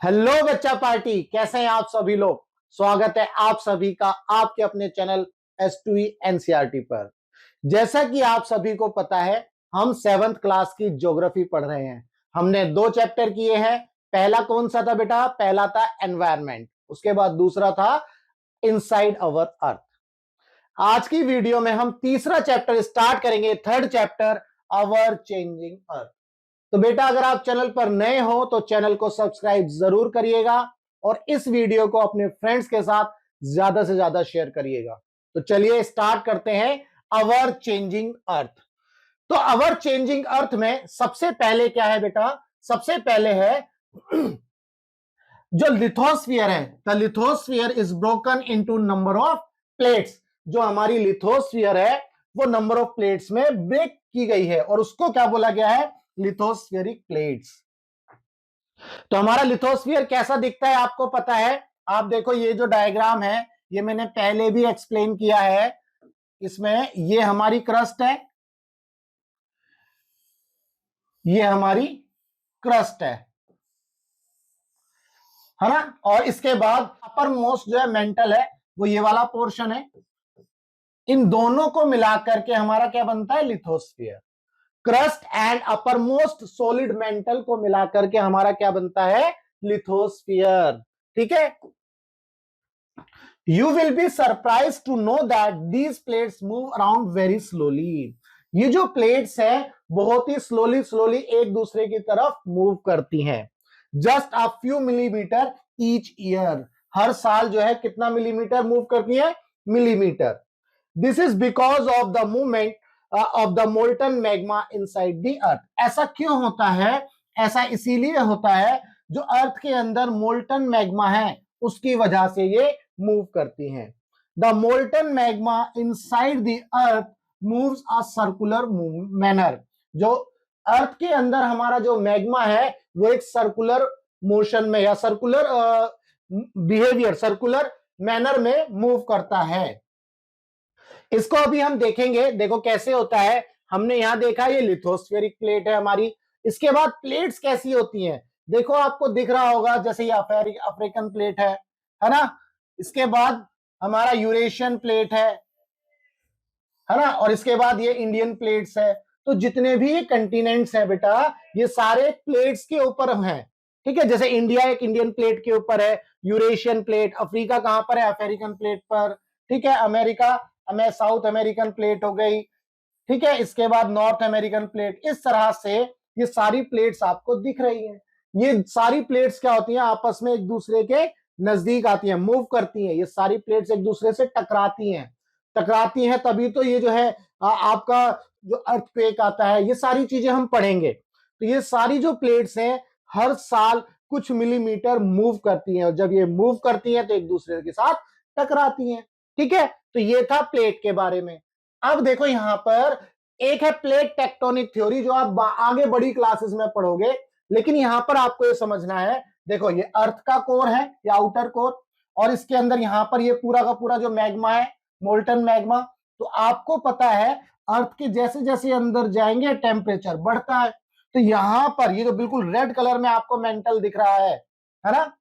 Hello बच्चा party, कैसे हैं आप सभी लोग। स्वागत है आप सभी का आपके अपने चैनल S2E NCERT पर। जैसा कि आप सभी को पता है, हम 7th क्लास की ज्योग्राफी पढ़ रहे हैं। हमने 2 चैप्टर किए हैं। पहला कौन सा था बेटा? पहला था एनवायरनमेंट, उसके बाद दूसरा था इनसाइड अवर अर्थ। आज की वीडियो में हम तीसरा चैप्टर स्टार्ट करेंगे, थर्ड चैप्टर, अवर चेंजिंग अर्थ। तो बेटा अगर आप चैनल पर नए हो तो चैनल को सब्सक्राइब जरूर करिएगा और इस वीडियो को अपने फ्रेंड्स के साथ ज्यादा से ज्यादा शेयर करिएगा। तो चलिए स्टार्ट करते हैं अवर चेंजिंग अर्थ। तो अवर चेंजिंग अर्थ में सबसे पहले क्या है बेटा? सबसे पहले है जो लिथोस्फीयर है। The lithosphere is broken into number of plates. जो हमारी लिथोस्फीयर है वो नंबर ऑफ प्लेट्स में ब्रेक की गई है और उसको क्या बोला गया है? Lithospheric plates. तो हमारा लिथोस्फीयर कैसा दिखता है आपको पता है। आप देखो ये जो डायग्राम है ये मैंने पहले भी एक्सप्लेन किया है। इसमें ये हमारी क्रस्ट ये हमारी क्रस्ट है ना। और इसके बाद अपर मोस्ट जो है मेंटल है वो ये वाला पोर्शन है। इन दोनों को मिलाकर के हमारा क्या बनता है? Lithosphere. Crust and upper most solid mental को मिलाकर के हमारा क्या बनता है? लिथोस्फीयर। ठीक है। You will be surprise to know that these plates move around very slowly. ये जो प्लेट्स है बहुत ही स्लोली स्लोली एक दूसरे की तरफ मूव करती हैं। Just a few millimeter each year. हर साल जो है कितना मिलीमीटर मूव करती है? Millimeter. This is because of the movement of the molten magma inside the earth. ऐसा क्यों होता है? ऐसा इसीलिए होता है जो अर्थ के अंदर मोल्टन मैग्मा है उसकी वजह से ये मूव करती हैं। The molten magma inside the earth moves a circular manner. जो अर्थ के अंदर हमारा जो मैग्मा है वो एक सर्कुलर मोशन में या सर्कुलर बिहेवियर, सर्कुलर मैनर में मूव करता है। इसको अभी हम देखेंगे, देखो कैसे होता है। हमने यहां देखा ये लिथोस्फेरिक प्लेट है हमारी। इसके बाद प्लेट्स कैसी होती हैं देखो, आपको दिख रहा होगा जैसे ये अफ्रीकन प्लेट है ना। इसके बाद हमारा यूरेशियन प्लेट है ना। और इसके बाद ये इंडियन प्लेट्स है। तो जितने भी कंटिनेंट्स हैं बेटा ये सारे प्लेट्स के ऊपर हैं। ठीक है। जैसे इंडिया एक इंडियन प्लेट के ऊपर है, यूरेशियन प्लेट। अफ्रीका कहां पर है? अफ्रीकन प्लेट पर। ठीक है। अमेरिका साउथ अमेरिकन प्लेट हो गई। ठीक है। इसके बाद नॉर्थ अमेरिकन प्लेट। इस तरह से ये सारी प्लेट्स आपको दिख रही हैं। ये सारी प्लेट्स क्या होती हैं? आपस में एक दूसरे के नजदीक आती हैं, मूव करती हैं। ये सारी प्लेट्स एक दूसरे से टकराती हैं तभी तो ये जो है आपका जो अर्थक्वेक आता है, ये सारी चीजें हम पढ़ेंगे। तो ये सारी जो प्लेट्स हैं हर साल कुछ मिलीमीटर मूव करती हैं और जब ये मूव करती हैं तो एक दूसरे के साथ टकराती हैं। ठीक है। तो ये था प्लेट के बारे में। अब देखो यहां पर एक है प्लेट टेक्टोनिक थ्योरी जो आप आगे बड़ी क्लासेस में पढ़ोगे, लेकिन यहां पर आपको ये समझना है। देखो ये अर्थ का कोर है या आउटर कोर, और इसके अंदर यहां पर ये पूरा का पूरा जो मैग्मा है मोल्टन मैग्मा। तो आपको पता है अर्थ के जैसे जैसे अंदर जाएंगे टेम्परेचर बढ़ता है। तो यहां पर ये जो बिल्कुल रेड कलर में आपको मेंटल दिख रहा है ना,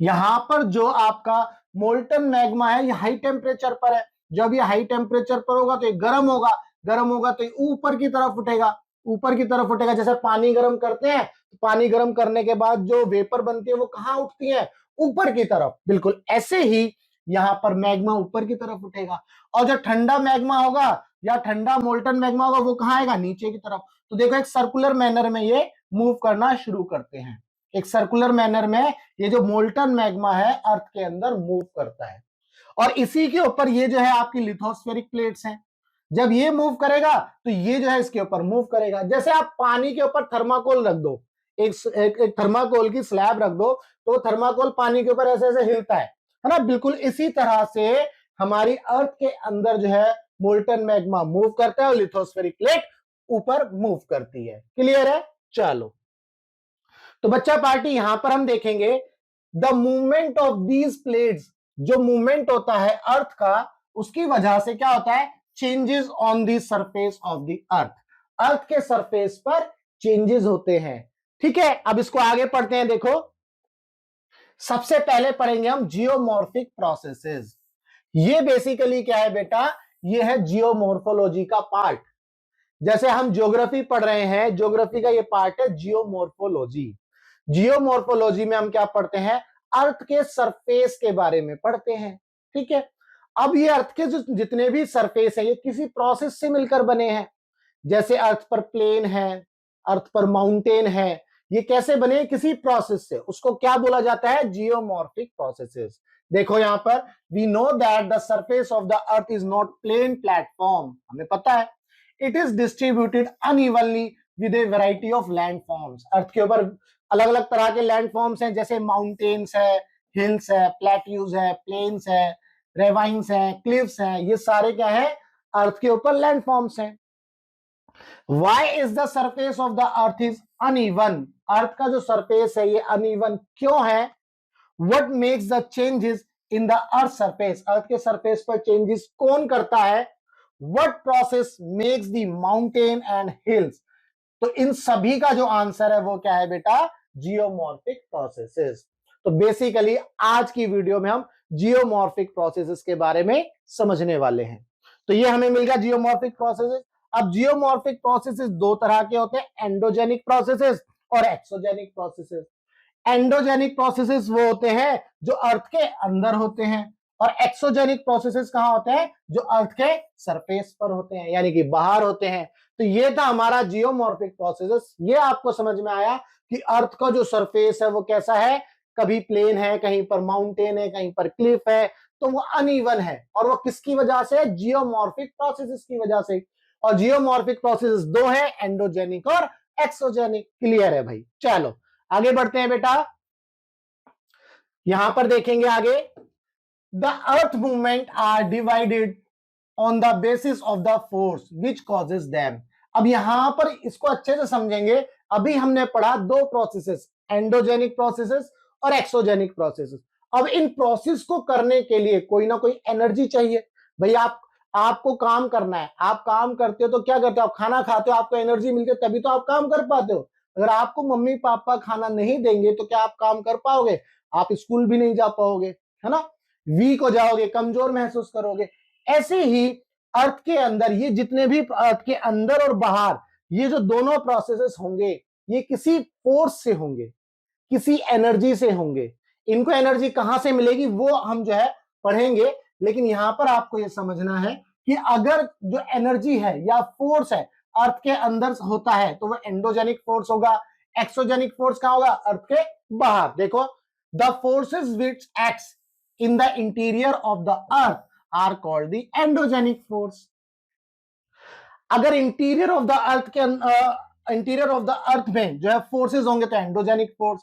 यहां पर जो आपका मोल्टन मैग्मा है ये हाई टेम्परेचर पर है। जब ये हाई टेम्परेचर पर होगा तो ये गर्म होगा, गर्म होगा तो ये ऊपर की तरफ उठेगा, ऊपर की तरफ उठेगा। जैसे पानी गर्म करते हैं तो पानी गर्म करने के बाद जो वेपर बनती है वो कहां उठती है? ऊपर की तरफ। बिल्कुल ऐसे ही यहां पर मैग्मा ऊपर की तरफ उठेगा। और जो ठंडा मैग्मा होगा या ठंडा मोल्टन मैग्मा होगा वो कहां आएगा? नीचे की तरफ। तो देखो एक सर्कुलर मैनर में ये मूव करना शुरू करते हैं। एक सर्कुलर मैनर में ये जो मोल्टन मैग्मा है अर्थ के अंदर मूव करता है। और इसी के ऊपर ये जो है आपकी लिथोस्फेरिक प्लेट्स हैं। जब ये मूव करेगा तो ये जो है इसके ऊपर मूव करेगा। जैसे आप पानी के ऊपर थर्माकोल रख दो, एक थर्माकोल की स्लैब रख दो तो थर्माकोल पानी के ऊपर ऐसे ऐसे हिलता है ना। बिल्कुल इसी तरह से हमारी अर्थ के अंदर जो है मोल्टन मैग्मा मूव करता है और लिथोस्फेरिक प्लेट ऊपर मूव करती है। क्लियर है? चलो तो बच्चा पार्टी यहां पर हम देखेंगे the movement of these plates. जो मूवमेंट होता है अर्थ का उसकी वजह से क्या होता है? Changes on the surface of the earth. Earth के सरफेस पर चेंजेस होते हैं। ठीक है। अब इसको आगे पढ़ते हैं। देखो सबसे पहले पढ़ेंगे हम जियोमॉर्फिक प्रोसेसेस। ये बेसिकली क्या है बेटा, ये है जियोमॉर्फोलॉजी का पार्ट। जैसे हम ज्योग्राफी पढ़ रहे हैं, ज्योग्राफी का ये पार्ट है जियोमॉर्फोलॉजी। जियोमॉर्फोलॉजी में हम क्या पढ़ते हैं, अर्थ के सरफेस के बारे में पढ़ते हैं। ठीक है, अब ये अर्थ के जो जितने भी सरफेस है ये किसी प्रोसेस से मिलकर बने हैं। जैसे अर्थ पर प्लेन है, अर्थ पर माउंटेन है, ये कैसे बने, किसी प्रोसेस से। उसको क्या बोला जाता है, जियोमॉर्फिक प्रोसेसेस। देखो यहां पर, we know that the surface of the earth is not plain platform, हमें पता है। It is distributed unevenly with a variety of land forms. Earth के ऊपर अलग अलग तरह के लैंड फॉर्म्स हैं, जैसे माउंटेन्स है, हिल्स है, प्लेट्यूज है, प्लेन्स है, रेवाइन्स है, क्लिफ्स हैं, ये सारे क्या है, अर्थ के ऊपर लैंड फॉर्म्स हैं। Why is the surface of the earth is uneven? अर्थ का जो सरफेस है ये अनइवन क्यों है? What makes the changes in the earth surface? अर्थ के सरफेस पर चेंजेस कौन करता है? What process makes the mountain and hills? तो इन सभी का जो आंसर है वो क्या है बेटा, जियोमॉर्फिक प्रोसेसेस। तो बेसिकली आज की वीडियो में हम जियोमॉर्फिक प्रोसेसेस के बारे में समझने वाले हैं। तो ये हमें मिल गया जियोमॉर्फिक प्रोसेसेस। अब जियोमॉर्फिक प्रोसेसेस दो तरह के होते हैं, एंडोजेनिक प्रोसेसेस और एक्सोजेनिक प्रोसेसेस। एंडोजेनिक प्रोसेसेस वो होते हैं जो अर्थ के अंदर होते हैं, और एक्सोजेनिक प्रोसेसेस कहां होते हैं, जो अर्थ के सरफेस पर होते हैं, यानी कि बाहर होते हैं। तो ये था हमारा जियोमॉर्फिक प्रोसेसेस। ये आपको समझ में आया कि अर्थ का जो सरफेस है वो कैसा है, कभी प्लेन है, कहीं पर माउंटेन है, कहीं पर क्लिफ है, तो वो अनइवन है। और वो किसकी वजह से, जियोमॉर्फिक प्रोसेसेस की वजह से। और जियोमॉर्फिक प्रोसेसेस दो है, एंडोजेनिक और एक्सोजेनिक। क्लियर है भाई? चलो आगे बढ़ते हैं बेटा। यहां पर देखेंगे आगे, the earth movement are divided on the basis of the force which causes them. अब यहां पर इसको अच्छे से समझेंगे। अभी हमने पढ़ा दो प्रोसेसेस, एंडोजेनिक प्रोसेसेस और एक्सोजेनिक प्रोसेसेस। अब इन प्रोसेस को करने के लिए कोई ना कोई एनर्जी चाहिए। भाई आपको काम करना है, आप काम करते हो तो क्या करते हो, आप खाना खाते हो, आपको एनर्जी मिलती है, तभी तो आप काम कर पाते हो। अगर आपको मम्मी पापा खाना नहीं देंगे तो क्या आप काम कर पाओगे, आप स्कूल भी नहीं जा पाओगे, है ना, वीक हो जाओगे, कमजोर महसूस करोगे। ऐसे ही अर्थ के अंदर, ये जितने भी अर्थ के अंदर और बाहर ये जो दोनों प्रोसेसेस होंगे, ये किसी फोर्स से होंगे, किसी एनर्जी से होंगे। इनको एनर्जी कहां से मिलेगी वो हम जो है पढ़ेंगे, लेकिन यहां पर आपको यह समझना है कि अगर जो एनर्जी है या फोर्स है अर्थ के अंदर होता है तो वह एंडोजेनिक फोर्स होगा। एक्सोजेनिक फोर्स कहां होगा, अर्थ के बाहर। देखो, the forces which acts in the interior of the earth are called the endogenic force. अगर इंटीरियर ऑफ द अर्थ के इंटीरियर ऑफ द अर्थ में जो है फोर्सेस होंगे तो एंडोजेनिक फोर्स,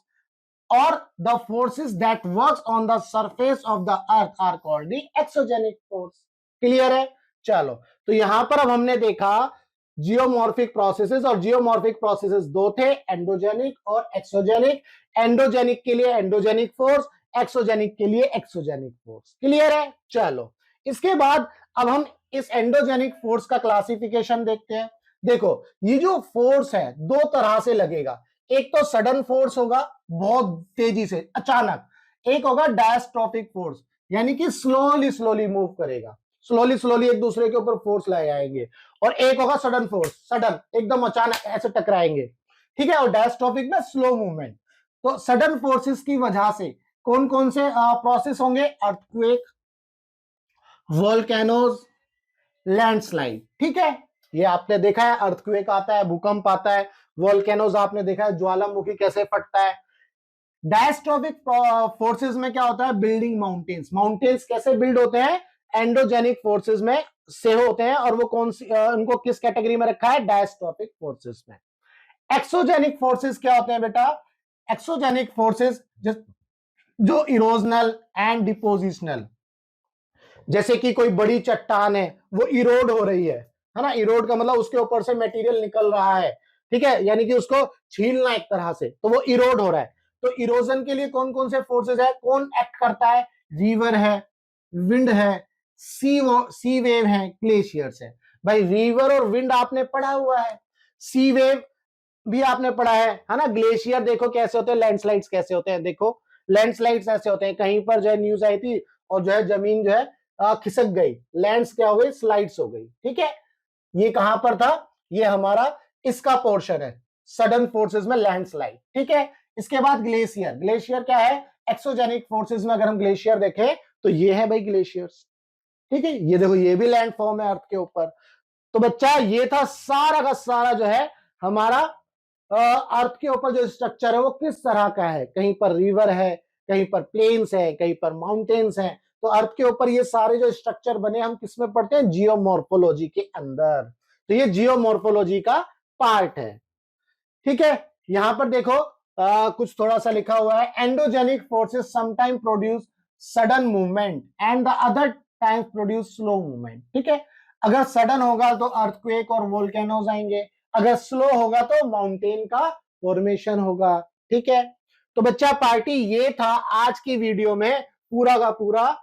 और the forces that works on the surface of the earth are called the exogenic force. Clear है? चलो, तो यहां पर अब हमने देखा जियोमॉर्फिक प्रोसेसेस, और जियोमॉर्फिक प्रोसेसेस दो थे, एंडोजेनिक और एक्सोजेनिक। एंडोजेनिक के लिए एंडोजेनिक फोर्स, एक्सोजेनिक के लिए एक्सोजेनिक फोर्स। क्लियर है? चलो, इसके बाद अब हम इस एंडोजेनिक फोर्स का क्लासिफिकेशन देखते हैं। देखो, ये जो फोर्स है दो तरह से लगेगा। एक तो सडन फोर्स होगा, बहुत तेजी से अचानक। एक होगा डायस्ट्रोफिक फोर्स, यानी कि स्लोली स्लोली मूव करेगा, स्लोली स्लोली एक दूसरे के ऊपर फोर्स लाए आएंगे। और एक होगा सडन फोर्स, सडन एकदम अचानक ऐसे टकराएंगे। ठीक है, और डायस्ट्रोफिक में स्लो मूवमेंट। तो सडन फोर्सेस की वजह से कौन कौन से प्रोसेस होंगे, अर्थक्वेक, वोल्केनोज, लैंडस्लाइड। ठीक है, ये आपने देखा है, अर्थक्वेक आता है, भूकंप आता है, वोल्केनोज आपने देखा है, ज्वालामुखी कैसे फटता है। डायस्ट्रोफिक फोर्सेस में क्या होता है, बिल्डिंग माउंटेन्स। माउंटेन्स कैसे बिल्ड होते हैं, एंडोजेनिक फोर्सेस में से होते हैं, और वो कौन सी उनको किस कैटेगरी में रखा है, डायस्ट्रोफिक फोर्सेस में। एक्सोजेनिक फोर्सेस क्या होते हैं बेटा, एक्सोजेनिक फोर्सेस जो इरोजनल एंड डिपोजिशनल, जैसे कि कोई बड़ी चट्टान है वो इरोड हो रही है ना, इरोड का मतलब उसके ऊपर से मटेरियल निकल रहा है। ठीक है, यानी कि उसको छीलना एक तरह से, तो वो इरोड हो रहा है। तो इरोजन के लिए कौन कौन से फोर्सेस है, कौन एक्ट करता है, रिवर है, विंड है, सी वेव है, ग्लेशियर्स है। भाई रिवर और विंड आपने पढ़ा हुआ है, सी वेव भी आपने पढ़ा है ना। ग्लेशियर देखो कैसे होते हैं, लैंडस्लाइड्स कैसे होते हैं। देखो, लैंडस्लाइड्स ऐसे होते हैं, कहीं पर जो है न्यूज आई थी और जो है जमीन जो है खिसक गई, लैंड्स क्या हो गई, स्लाइड्स हो गई, ठीक है। ये कहां पर था, ये हमारा इसका पोर्शन है, सडन फोर्सेस में लैंडस्लाइड, ठीक है। इसके बाद ग्लेशियर, ग्लेशियर क्या है, एक्सोजेनिक फोर्सेस में अगर हम ग्लेशियर देखें तो ये है भाई ग्लेशियर्स, ठीक है। ये देखो ये भी लैंड फॉर्म है अर्थ के ऊपर। तो बच्चा ये था सारा का सारा जो है हमारा अर्थ के ऊपर जो स्ट्रक्चर है वो किस तरह का है, कहीं पर रिवर है, कहीं पर प्लेन्स है, कहीं पर माउंटेन्स है। तो अर्थ के ऊपर ये सारे जो स्ट्रक्चर बने हम किस में पढ़ते हैं, जियोमॉर्फोलॉजी के अंदर। तो ये जियोमॉर्फोलॉजी का पार्ट है, ठीक है। यहां पर देखो कुछ थोड़ा सा लिखा हुआ है, endogenic forces sometime produce sudden movement and the other times produce slow movement, ठीक है। अगर सडन होगा तो अर्थक्वेक और वोल्केनोज आएंगे, अगर स्लो होगा तो माउंटेन का फॉर्मेशन होगा, ठीक है। तो बच्चा पार्टी ये था आज की वीडियो में पूरा का पूरा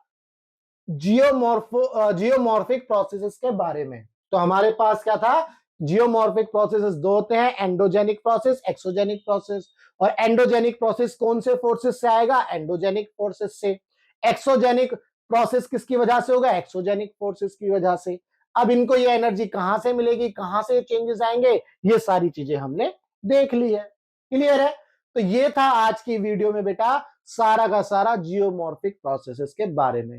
जियोमॉर्फिक प्रोसेसेस के बारे में। तो हमारे पास क्या था, जियोमॉर्फिक प्रोसेसेस दो होते हैं, एंडोजेनिक प्रोसेस, एक्सोजेनिक प्रोसेस। और एंडोजेनिक प्रोसेस कौन से फोर्सेस से आएगा, एंडोजेनिक फोर्सेस से। एक्सोजेनिक प्रोसेस किसकी वजह से होगा, एक्सोजेनिक फोर्सेस की वजह से। अब इनको ये एनर्जी कहां से मिलेगी, कहां से चेंजेस आएंगे, ये सारी चीजें हमने देख ली है, क्लियर है। तो ये था आज की वीडियो में बेटा सारा का सारा जियोमॉर्फिक प्रोसेसेस के बारे में।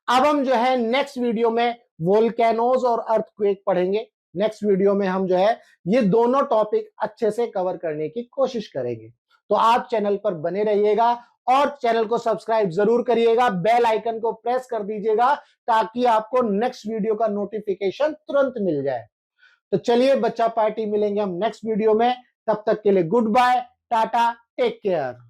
अब हम जो है नेक्स्ट वीडियो में वोल्केनोज और अर्थक्वेक पढ़ेंगे। नेक्स्ट वीडियो में हम जो है ये दोनों टॉपिक अच्छे से कवर करने की कोशिश करेंगे। तो आप चैनल पर बने रहिएगा और चैनल को सब्सक्राइब जरूर करिएगा, बेल आइकन को प्रेस कर दीजिएगा ताकि आपको नेक्स्ट वीडियो का नोटिफिकेशन तुरंत मिल जाए। तो चलिए बच्चा पार्टी, मिलेंगे हम नेक्स्ट वीडियो में, तब तक के लिए good bye, tata, take care.